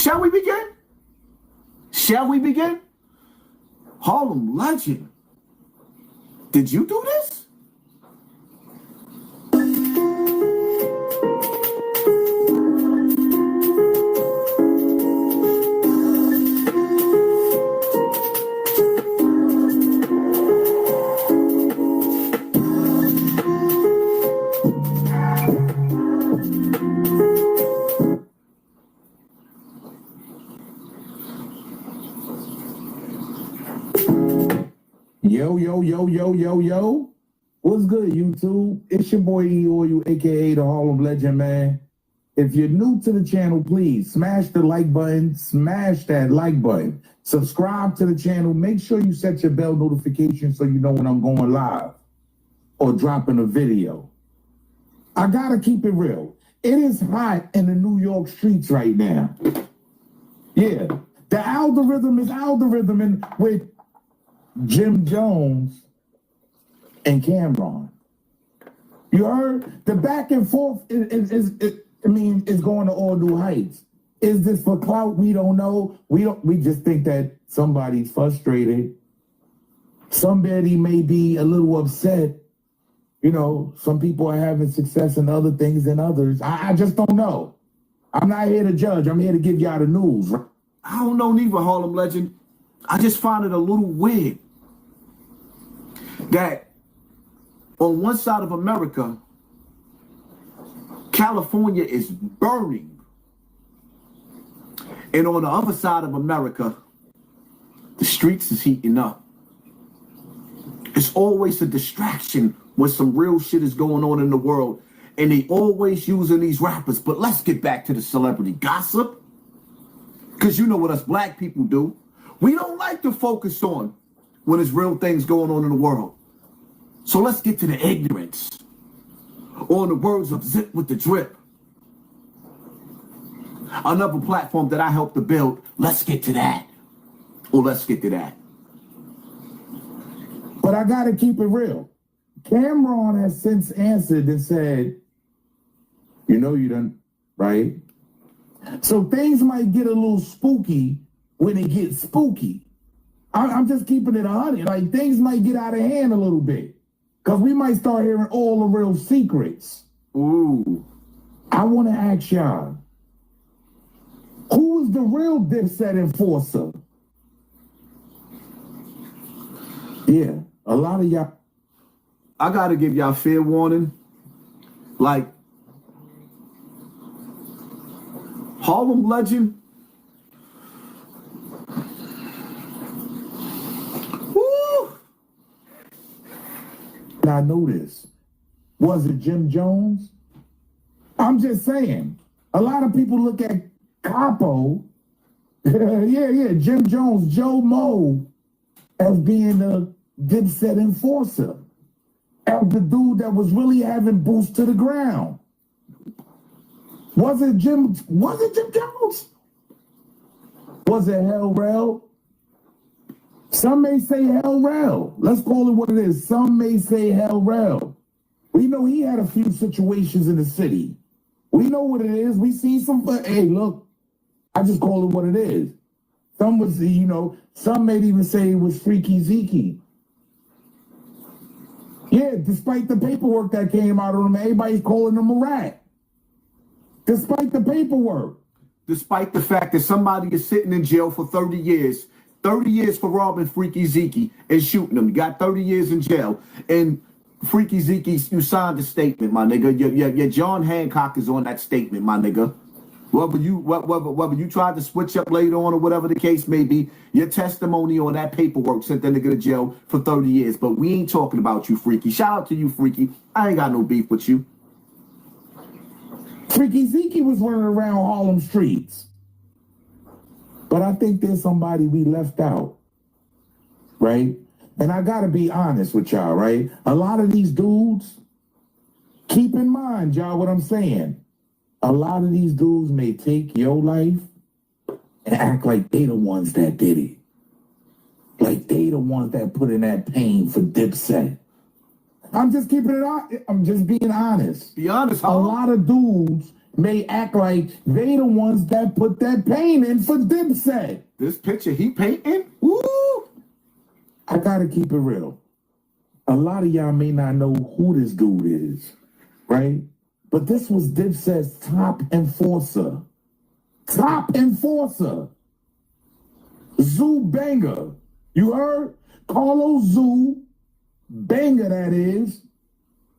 Shall we begin? Shall we begin? Harlem legend. Did you do this? Yo. What's good, YouTube? It's your boy E-Oil, aka the Harlem Legend, man. If you're new to the channel, please smash the like button, smash that like button. Subscribe to the channel. Make sure you set your bell notification so you know when I'm going live or dropping a video. I gotta keep it real. It is hot in the New York streets right now. Yeah, the algorithm is algorithming with Jim Jones and Cameron. You heard? The back and forth is going to all new heights. Is this for clout? We don't know. We just think that somebody's frustrated. Somebody may be a little upset. You know, some people are having success in other things than others. I just don't know. I'm not here to judge. I'm here to give y'all the news. I don't know neither, Harlem Legend. I just find it a little weird that on one side of America, California is burning. And on the other side of America, the streets is heating up. It's always a distraction when some real shit is going on in the world. And they always using these rappers. But let's get back to the celebrity gossip. Because you know what us black people do. We don't like to focus on when there's real things going on in the world. So let's get to the ignorance. Or in the words of Zip with the Drip. Another platform that I helped to build. Let's get to that. Or let's get to that. But I got to keep it real. Cameron has since answered and said, you know you done, right? So things might get a little spooky when it gets spooky. I'm just keeping it 100. Like, things might get out of hand a little bit. Because we might start hearing all the real secrets. Ooh. I want to ask y'all, who is the real Dipset enforcer? Yeah, a lot of y'all. I got to give y'all fair warning. Like, Harlem Legend. I know this. Was it Jim Jones? I'm just saying. A lot of people look at Capo, Jim Jones, Joe Mo, as being the Dipset enforcer. As the dude that was really having boots to the ground. Was it Jim Jones? Was it Hell Rel? Some may say Hell Rel. Let's call it what it is. Some may say Hell Rel. We know he had a few situations in the city. We know what it is. We see some, hey, look, I just call it what it is. Some would say, some may even say it was Freaky Zeke. Yeah, despite the paperwork that came out of him, everybody's calling him a rat. Despite the paperwork. Despite the fact that somebody is sitting in jail for 30 years. 30 years for robbing Freaky Zeke and shooting him. You got 30 years in jail. And Freaky Zeke, you signed a statement, my nigga. Your John Hancock is on that statement, my nigga. Whether you tried to switch up later on or whatever the case may be, your testimony on that paperwork sent that nigga to jail for 30 years. But we ain't talking about you, Freaky. Shout out to you, Freaky. I ain't got no beef with you. Freaky Zeke was running around Harlem streets. But I think there's somebody we left out, right? And I got to be honest with y'all, right? A lot of these dudes, keep in mind, y'all, what I'm saying. A lot of these dudes may take your life and act like they the ones that did it. Like they the ones that put in that pain for Dipset. I'm just keeping it on. I'm just being honest. Be honest, huh? A lot of dudes may act like they the ones that put that paint in for Dipset. This picture he painting? Woo! I gotta keep it real. A lot of y'all may not know who this dude is, right? But this was Dipset's top enforcer. Top enforcer. Zoo Banga. You heard? Carlos Zoo Banga, that is.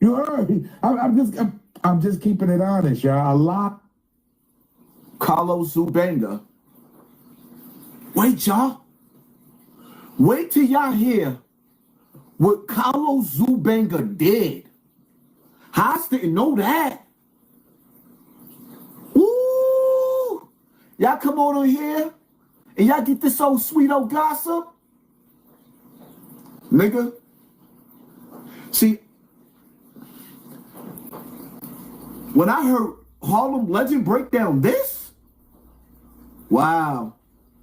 You heard? I'm just keeping it honest, y'all. A lot. Carlos Zubanga. Wait, y'all. Wait till y'all hear what Carlos Zubanga did. Haas didn't know that. Ooh! Y'all come on here and y'all get this old sweet old gossip. Nigga. See, when I heard Harlem Legend break down this, wow.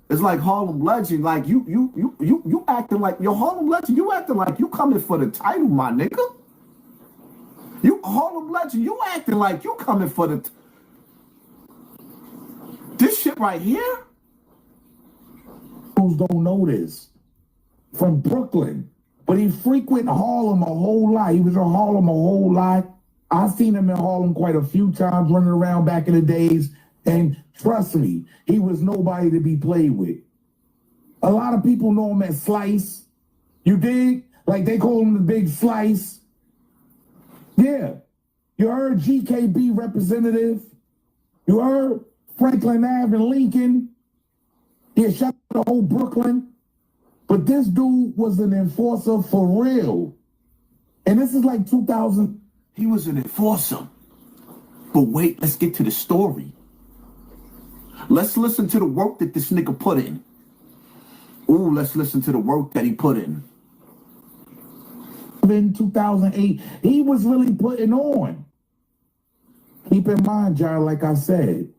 It's like Harlem Legend, like you acting like your Harlem Legend, you acting like you coming for the title, my nigga. You Harlem Legend, you acting like you coming for the this shit right here. Don't know this. From Brooklyn, but he frequent Harlem a whole lot. He was in Harlem a whole lot. I've seen him in Harlem quite a few times running around back in the days. And trust me, he was nobody to be played with. A lot of people know him as Slice. You dig? Like they call him the Big Slice. Yeah. You heard GKB representative. You heard Franklin Ave and Lincoln. Yeah, shout out to whole Brooklyn. But this dude was an enforcer for real. And this is like 2000. He was an enforcer. But wait, let's get to the story. Let's listen to the work that this nigga put in. Ooh, let's listen to the work that he put in. In 2008, he was really putting on. Keep in mind, John, like I said,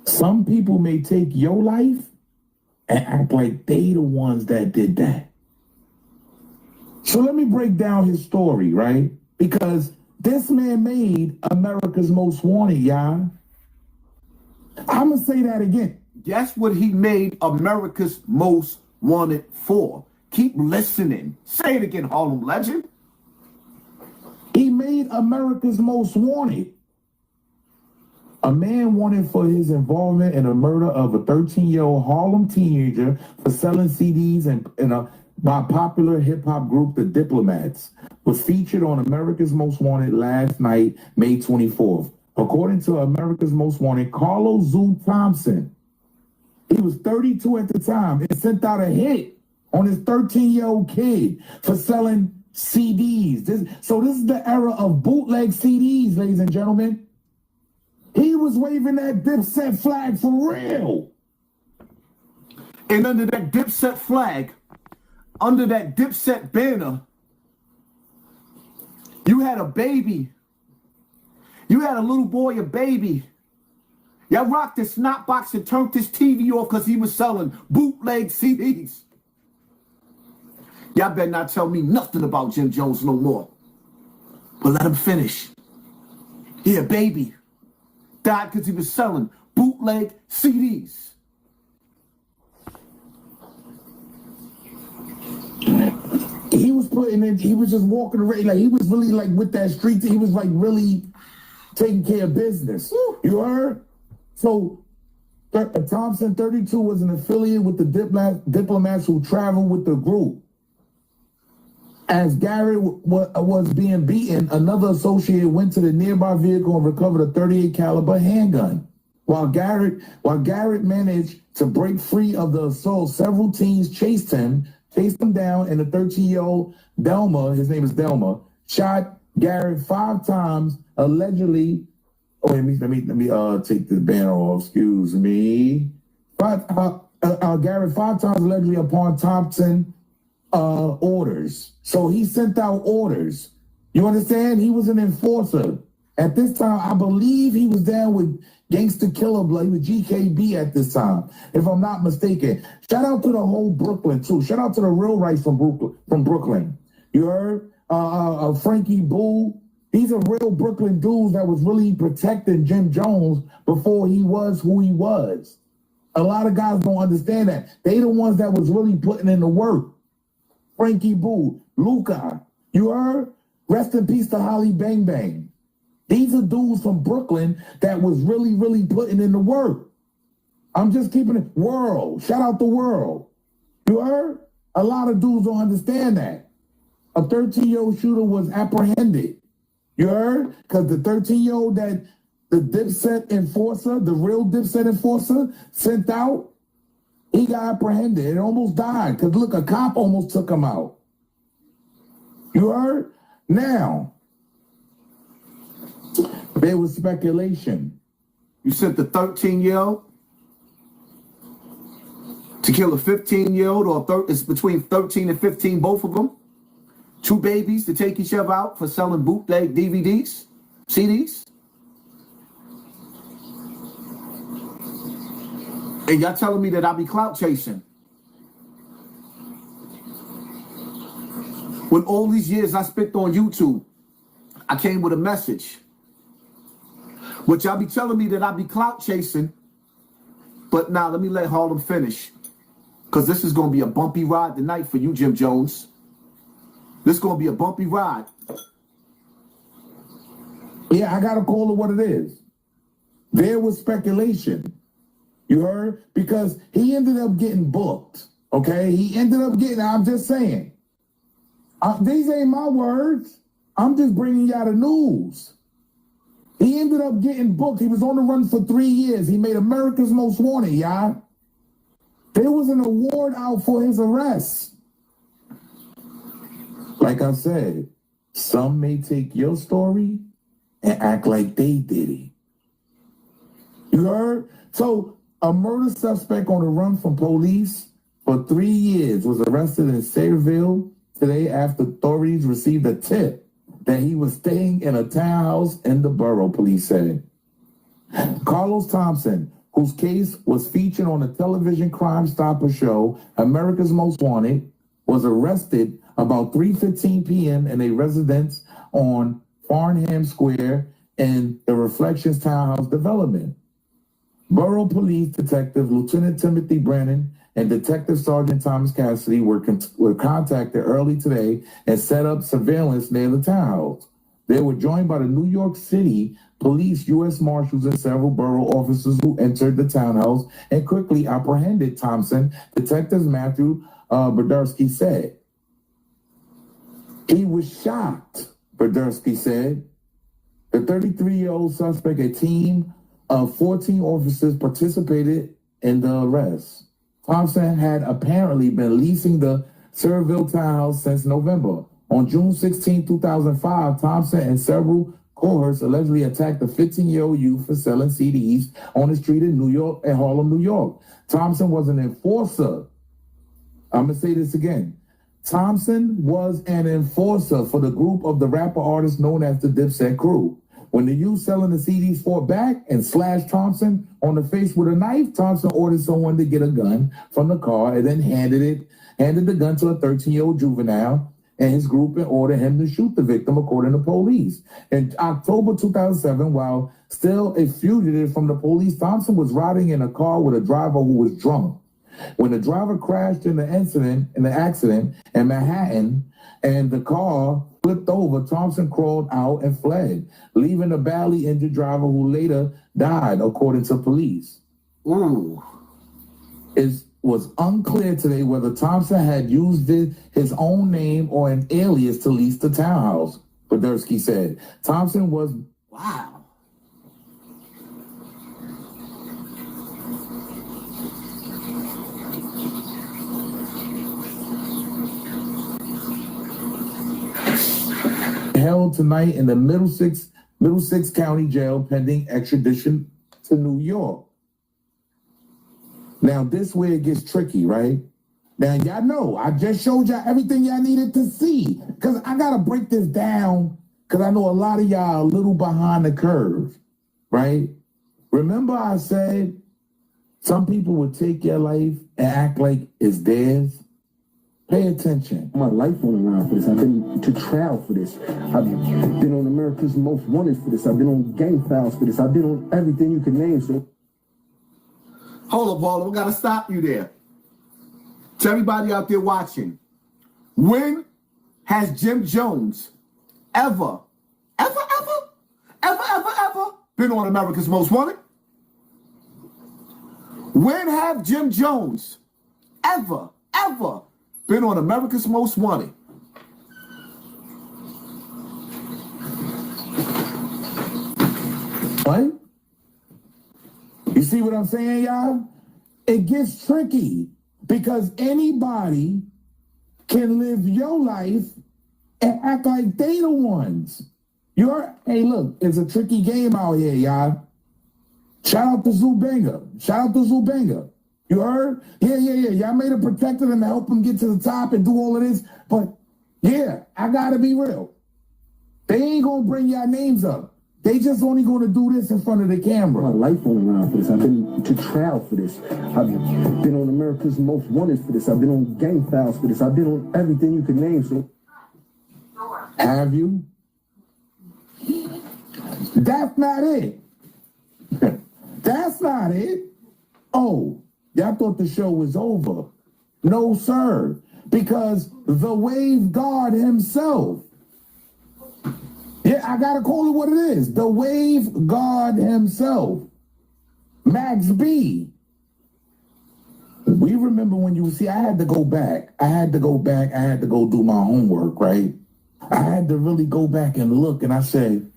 some people may take your life and act like they the ones that did that. So let me break down his story, right? Because this man made America's Most Wanted, y'all. I'm going to say that again. Guess what he made America's Most Wanted for? Keep listening. Say it again, Harlem Legend. He made America's Most Wanted. A man wanted for his involvement in the murder of a 13-year-old Harlem teenager for selling CDs by popular hip-hop group The Diplomats was featured on America's Most Wanted last night, May 24th. According to America's Most Wanted, Carlos Zoo Thompson, he was 32 at the time, and sent out a hit on his 13-year-old kid for selling CDs. So this is the era of bootleg CDs, ladies and gentlemen. He was waving that Dipset flag for real. And under that Dipset flag, under that Dipset banner, you had a baby. You had a little boy, a baby. Y'all rocked this snot box and turned this TV off because he was selling bootleg CDs. Y'all better not tell me nothing about Jim Jones no more. But let him finish. Yeah, baby. Died because he was selling bootleg CDs. He was putting in, he was just walking around, like he was really like with that street, he was like really taking care of business. You heard? So Thompson, 32, was an affiliate with the diplomats who traveled with the group. As Garrett was being beaten, another associate went to the nearby vehicle and recovered a 38 caliber handgun. While Garrett managed to break free of the assault, several teens chased him down, and the 13-year-old Delma, his name is Delma, shot Garrett 5 times, allegedly. Oh, let me take this banner off. Excuse me. Garrett 5 times allegedly upon Thompson orders. So he sent out orders. You understand? He was an enforcer. At this time, I believe he was down with Gangsta Killer Blood. He was GKB at this time, if I'm not mistaken. Shout out to the whole Brooklyn, too. Shout out to the real rights from Brooklyn. You heard? Frankie Boo. These are real Brooklyn dudes that was really protecting Jim Jones before he was who he was. A lot of guys don't understand that. They the ones that was really putting in the work. Frankie Boo, Luca, you heard? Rest in peace to Holly Bang Bang. These are dudes from Brooklyn that was really, really putting in the work. I'm just keeping it. World, shout out the world. You heard? A lot of dudes don't understand that. A 13-year-old shooter was apprehended. You heard? Because the 13-year-old that the Dipset enforcer, the real Dipset enforcer, sent out, he got apprehended and almost died. Because look, a cop almost took him out. You heard? Now, there was speculation. You sent the 13-year-old to kill a 15-year-old, or it's between 13 and 15, both of them. Two babies to take each other out for selling bootleg DVDs, CDs. And y'all telling me that I be clout chasing. When all these years I spent on YouTube, I came with a message. But y'all be telling me that I be clout chasing. But now let me let Harlem finish. Because this is going to be a bumpy ride tonight for you, Jim Jones. This is going to be a bumpy ride. Yeah, I got to call it what it is. There was speculation. You heard? Because he ended up getting booked. Okay? He ended up getting, I'm just saying. These ain't my words. I'm just bringing y'all the news. He ended up getting booked. He was on the run for 3 years. He made America's Most Wanted, y'all. There was an award out for his arrest. Like I said, some may take your story and act like they did it. You heard? So a murder suspect on the run from police for 3 years was arrested in Sayreville today after authorities received a tip that he was staying in a townhouse in the borough, police said. Carlos Thompson, whose case was featured on the television Crime Stopper show America's Most Wanted, was arrested about 3:15 p.m. in a residence on Farnham Square in the Reflections Townhouse development. Borough Police Detective Lieutenant Timothy Brennan and Detective Sergeant Thomas Cassidy were contacted early today and set up surveillance near the townhouse. They were joined by the New York City Police, U.S. Marshals, and several borough officers who entered the townhouse and quickly apprehended Thompson, Detective Matthew Berdersky said. He was shocked, Berdersky said. The 33-year-old suspect, a team of 14 officers participated in the arrest. Thompson had apparently been leasing the Sayreville townhouse since November. On June 16, 2005, Thompson and several cohorts allegedly attacked a 15-year-old youth for selling CDs on the street in Harlem, New York. Thompson was an enforcer. I'm going to say this again. Thompson was an enforcer for the group of the rapper artists known as the Dipset Crew. When the youth selling the CDs fought back and slashed Thompson on the face with a knife, Thompson ordered someone to get a gun from the car and then handed the gun to a 13-year-old juvenile and his group and ordered him to shoot the victim, according to police. In October 2007, while still a fugitive from the police, Thompson was riding in a car with a driver who was drunk. When the driver crashed in the accident in Manhattan and the car flipped over, Thompson crawled out and fled, leaving the badly injured driver who later died, according to police. It was unclear today whether Thompson had used his own name or an alias to lease the townhouse, Berdersky said. Thompson was... Wow. Held tonight in the Middlesex County Jail pending extradition to New York. Now, this where it gets tricky, right? Now, y'all know, I just showed y'all everything y'all needed to see because I got to break this down because I know a lot of y'all are a little behind the curve, right? Remember I said some people would take your life and act like it's theirs? Pay attention. My life on the line for this. I've been to trial for this. I've been on America's Most Wanted for this. I've been on gang files for this. I've been on everything you can name. So, hold up, Paul. We gotta stop you there. To everybody out there watching, when has Jim Jones ever been on America's Most Wanted? When have Jim Jones ever been on America's Most Wanted? What? You see what I'm saying, y'all? It gets tricky because anybody can live your life and act like they the ones. Hey, look, it's a tricky game out here, y'all. Shout out to Banga. Shout out to Banga. You heard? Yeah. Y'all made a protector and help him get to the top and do all of this. But yeah, I gotta be real. They ain't gonna bring y'all names up. They just only gonna do this in front of the camera. my life on the line for this. I've been to trial for this. I've been on America's Most Wanted for this. I've been on gang files for this. I've been on everything you can name. So, Have you? That's not it. That's not it. Oh, y'all thought the show was over. No, sir. Because the Wave God himself, yeah, I gotta call it what it is. The Wave God himself, Max B. We remember when you see, I had to go back. I had to go do my homework, right? I had to really go back and look, and I said,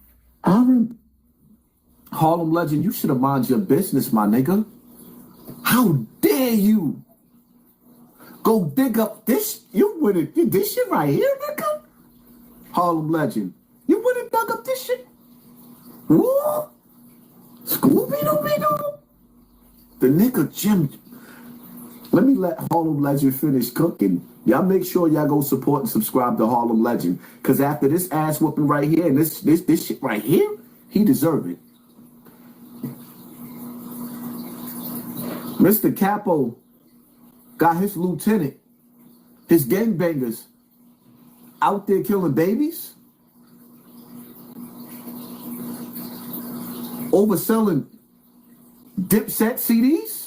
Harlem legend, you should have mind your business, my nigga. How dare you go dig up this? You would have this shit right here, nigga. Harlem legend, you would have dug up this shit. What? Scooby-Doo. The nigga Jim. Let me let Harlem Legend finish cooking. Y'all make sure y'all go support and subscribe to Harlem Legend. Cause after this ass whooping right here and this shit right here, he deserve it. Mr. Capo got his lieutenant, his gangbangers out there killing babies, overselling Dipset CDs.